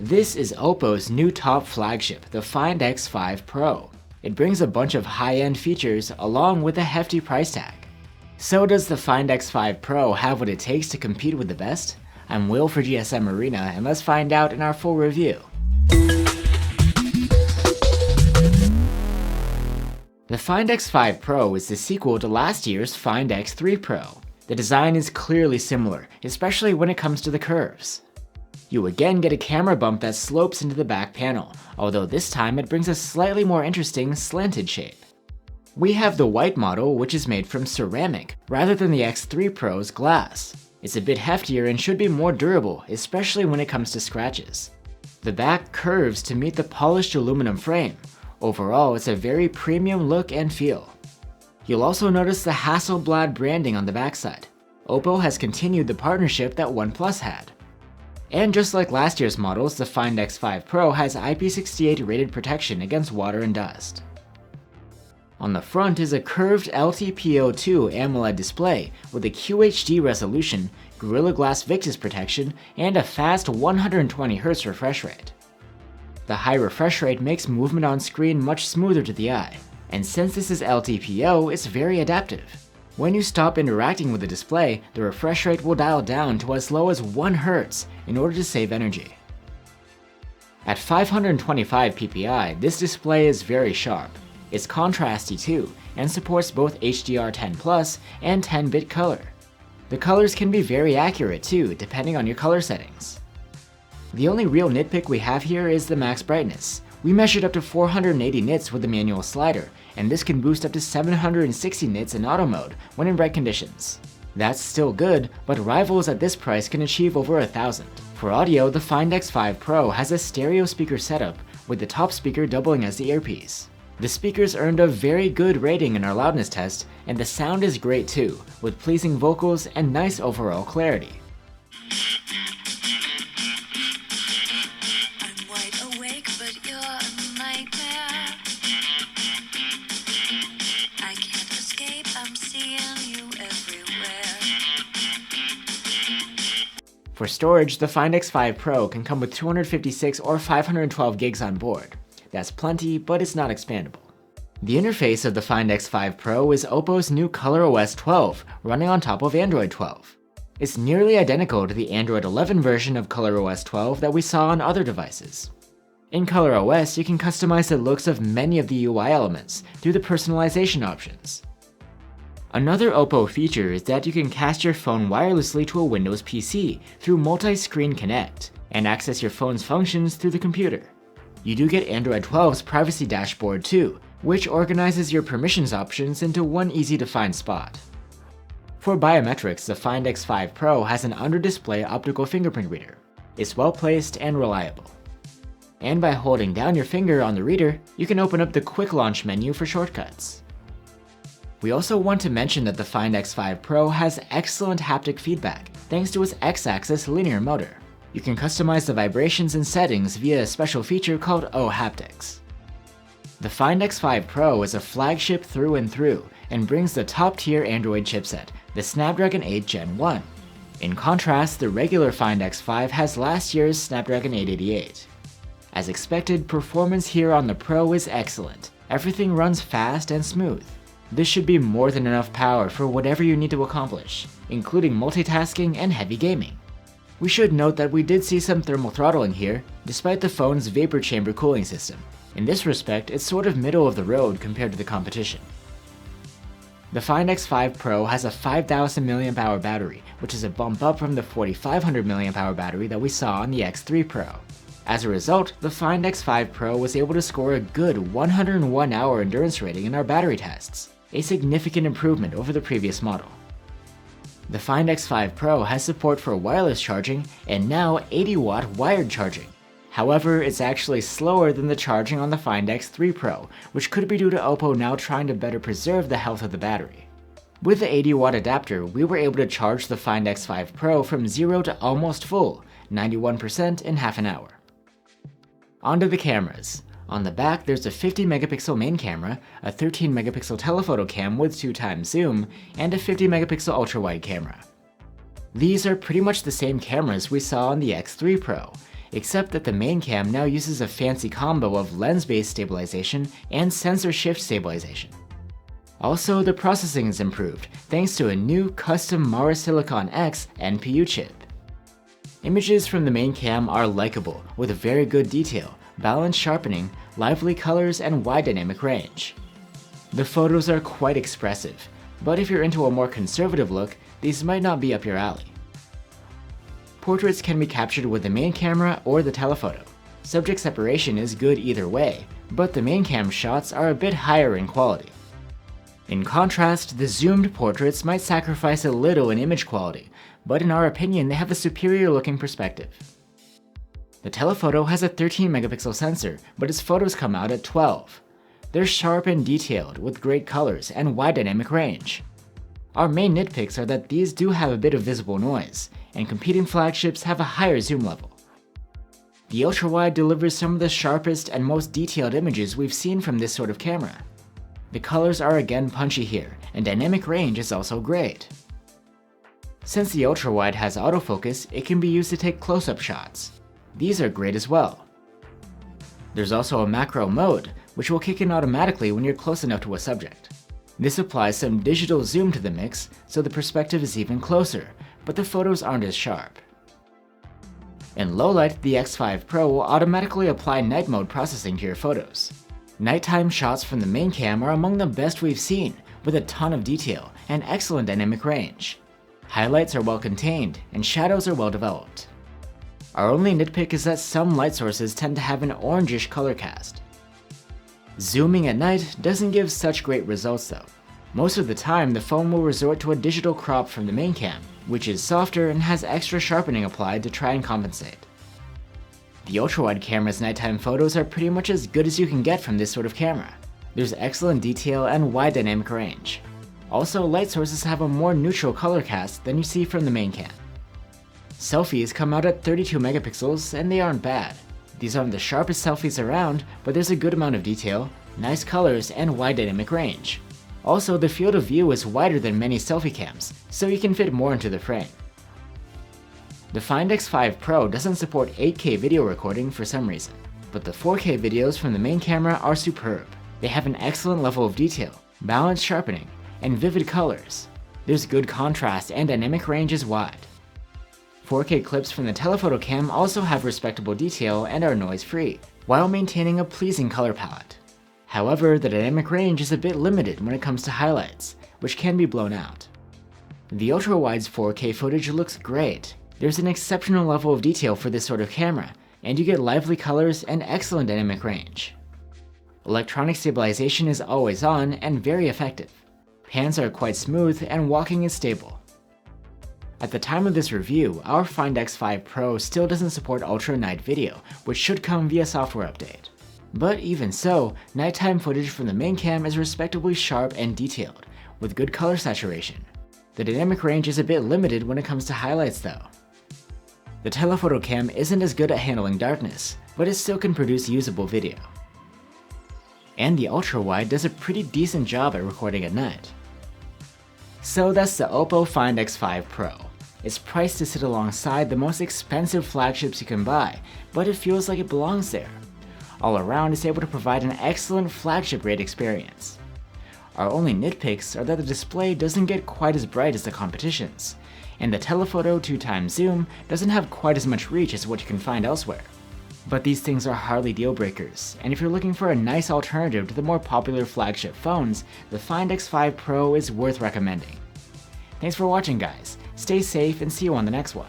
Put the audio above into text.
This is Oppo's new top flagship, the Find X5 Pro. It brings a bunch of high-end features along with a hefty price tag. So does the Find X5 Pro have what it takes to compete with the best? I'm Will for GSM Arena, and let's find out in our full review. The Find X5 Pro is the sequel to last year's Find X3 Pro. The design is clearly similar, especially when it comes to the curves. You again get a camera bump that slopes into the back panel, although this time it brings a slightly more interesting slanted shape. We have the white model, which is made from ceramic, rather than the X3 Pro's glass. It's a bit heftier and should be more durable, especially when it comes to scratches. The back curves to meet the polished aluminum frame. Overall, it's a very premium look and feel. You'll also notice the Hasselblad branding on the backside. Oppo has continued the partnership that OnePlus had. And just like last year's models, the Find X5 Pro has IP68 rated protection against water and dust. On the front is a curved LTPO2 AMOLED display with a QHD resolution, Gorilla Glass Victus protection, and a fast 120Hz refresh rate. The high refresh rate makes movement on screen much smoother to the eye, and since this is LTPO, it's very adaptive. When you stop interacting with the display, the refresh rate will dial down to as low as 1 Hz in order to save energy. At 525 ppi, this display is very sharp. It's contrasty too, and supports both HDR10+ and 10-bit color. The colors can be very accurate too, depending on your color settings. The only real nitpick we have here is the max brightness. We measured up to 480 nits with the manual slider, and this can boost up to 760 nits in auto mode when in bright conditions. That's still good, but rivals at this price can achieve over 1,000. For audio, the Find X5 Pro has a stereo speaker setup, with the top speaker doubling as the earpiece. The speakers earned a very good rating in our loudness test, and the sound is great too, with pleasing vocals and nice overall clarity. For storage, the Find X5 Pro can come with 256 or 512 gigs on board. That's plenty, but it's not expandable. The interface of the Find X5 Pro is Oppo's new ColorOS 12, running on top of Android 12. It's nearly identical to the Android 11 version of ColorOS 12 that we saw on other devices. In ColorOS, you can customize the looks of many of the UI elements through the personalization options. Another Oppo feature is that you can cast your phone wirelessly to a Windows PC through Multi-Screen Connect and access your phone's functions through the computer. You do get Android 12's privacy dashboard too, which organizes your permissions options into one easy-to-find spot. For biometrics, the Find X5 Pro has an under-display optical fingerprint reader. It's well-placed and reliable. And by holding down your finger on the reader, you can open up the Quick Launch menu for shortcuts. We also want to mention that the Find X5 Pro has excellent haptic feedback thanks to its X-axis linear motor. You can customize the vibrations and settings via a special feature called O-Haptics. The Find X5 Pro is a flagship through and through and brings the top-tier Android chipset, the Snapdragon 8 Gen 1. In contrast, the regular Find X5 has last year's Snapdragon 888. As expected, performance here on the Pro is excellent. Everything runs fast and smooth. This should be more than enough power for whatever you need to accomplish, including multitasking and heavy gaming. We should note that we did see some thermal throttling here, despite the phone's vapor chamber cooling system. In this respect, it's sort of middle of the road compared to the competition. The Find X5 Pro has a 5000 mAh battery, which is a bump up from the 4500 mAh battery that we saw on the X3 Pro. As a result, the Find X5 Pro was able to score a good 101-hour endurance rating in our battery tests, a significant improvement over the previous model. The Find X5 Pro has support for wireless charging and now 80-watt wired charging. However, it's actually slower than the charging on the Find X3 Pro, which could be due to Oppo now trying to better preserve the health of the battery. With the 80-watt adapter, we were able to charge the Find X5 Pro from 0 to almost full, 91% in half an hour. Onto the cameras. On the back, there's a 50-megapixel main camera, a 13-megapixel telephoto cam with 2x zoom, and a 50-megapixel ultra-wide camera. These are pretty much the same cameras we saw on the X3 Pro, except that the main cam now uses a fancy combo of lens-based stabilization and sensor shift stabilization. Also, the processing is improved thanks to a new custom Mara Silicon X NPU chip. Images from the main cam are likable with very good detail, balanced sharpening, lively colors, and wide dynamic range. The photos are quite expressive, but if you're into a more conservative look, these might not be up your alley. Portraits can be captured with the main camera or the telephoto. Subject separation is good either way, but the main cam shots are a bit higher in quality. In contrast, the zoomed portraits might sacrifice a little in image quality, but in our opinion they have a superior looking perspective. The telephoto has a 13 megapixel sensor, but its photos come out at 12. They're sharp and detailed with great colors and wide dynamic range. Our main nitpicks are that these do have a bit of visible noise, and competing flagships have a higher zoom level. The ultra-wide delivers some of the sharpest and most detailed images we've seen from this sort of camera. The colors are again punchy here, and dynamic range is also great. Since the ultra-wide has autofocus, it can be used to take close-up shots. These are great as well. There's also a macro mode, which will kick in automatically when you're close enough to a subject. This applies some digital zoom to the mix, so the perspective is even closer, but the photos aren't as sharp. In low light, the X5 Pro will automatically apply night mode processing to your photos. Nighttime shots from the main cam are among the best we've seen, with a ton of detail and excellent dynamic range. Highlights are well contained, and shadows are well developed. Our only nitpick is that some light sources tend to have an orangish color cast. Zooming at night doesn't give such great results though. Most of the time, the phone will resort to a digital crop from the main cam, which is softer and has extra sharpening applied to try and compensate. The ultra-wide camera's nighttime photos are pretty much as good as you can get from this sort of camera. There's excellent detail and wide dynamic range. Also, light sources have a more neutral color cast than you see from the main cam. Selfies come out at 32 megapixels and they aren't bad. These aren't the sharpest selfies around, but there's a good amount of detail, nice colors, and wide dynamic range. Also, the field of view is wider than many selfie cams, so you can fit more into the frame. The Find X5 Pro doesn't support 8K video recording for some reason, but the 4K videos from the main camera are superb. They have an excellent level of detail, balanced sharpening, and vivid colors. There's good contrast and dynamic range is wide. 4K clips from the telephoto cam also have respectable detail and are noise-free, while maintaining a pleasing color palette. However, the dynamic range is a bit limited when it comes to highlights, which can be blown out. The ultra-wide's 4K footage looks great. There's an exceptional level of detail for this sort of camera, and you get lively colors and excellent dynamic range. Electronic stabilization is always on and very effective. Pans are quite smooth and walking is stable. At the time of this review, our Find X5 Pro still doesn't support ultra night video, which should come via software update. But even so, nighttime footage from the main cam is respectably sharp and detailed, with good color saturation. The dynamic range is a bit limited when it comes to highlights though. The telephoto cam isn't as good at handling darkness, but it still can produce usable video. And the ultra-wide does a pretty decent job at recording at night. So that's the Oppo Find X5 Pro. It's priced to sit alongside the most expensive flagships you can buy, but it feels like it belongs there. All around, it's able to provide an excellent flagship-grade experience. Our only nitpicks are that the display doesn't get quite as bright as the competition's, and the telephoto 2x zoom doesn't have quite as much reach as what you can find elsewhere. But these things are hardly deal breakers, and if you're looking for a nice alternative to the more popular flagship phones, the Find X5 Pro is worth recommending. Thanks for watching guys, stay safe and see you on the next one.